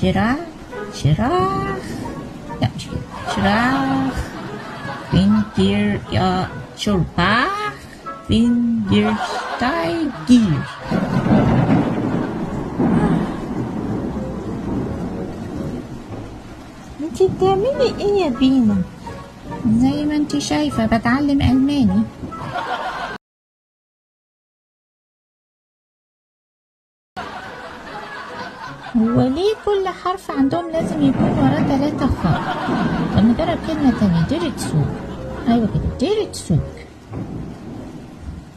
شراخ شراخ. لا مش كده. شراخ. فين دير يا شرباخ؟ فين دير شتايجير؟ انتي بتعملي ايه يا بينا؟ زي ما انتي شايفة بتعلم ألماني. هو ليه كل حرف عندهم لازم يكون وراه 3 خط؟ طب نجرب كلمة تانية. ديرت سوق. أيوة كده ديرت سوق.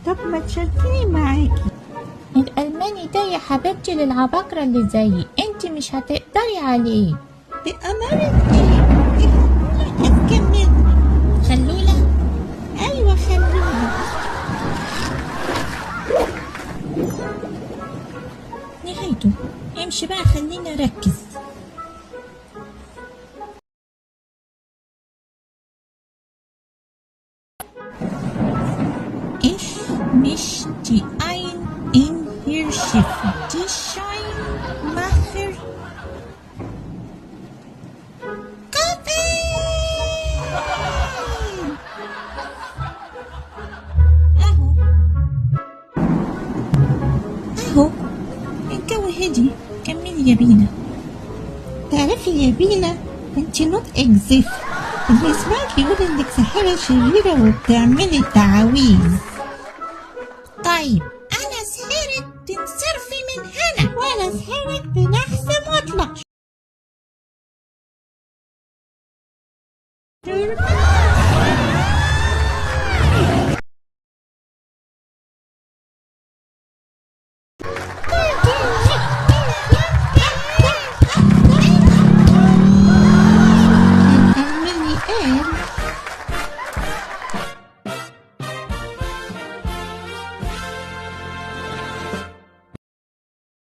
طب ما تشاركيني معاكي. الألماني ده يا حبيبتي للعباقرة اللي زيي، انتي مش هتقدري عليه. بأمارة ايه؟ اذكى مني. خلولة. ايوه خلونا. نهايته. امشي بقى خليني أركز. Ich möchte ein in Ihr Schiff. Die Scheinmacher. اهو الجو هدي. كملي يا بينا. تعرفي يا بينا انتي نوت اكزيست. اللي يسمعك يقول انك ساحرة شريرة وبتعملي تعاويذ. طيب انا سحرت تنصرفي من هنا. وانا سحرك بنحس مطلق.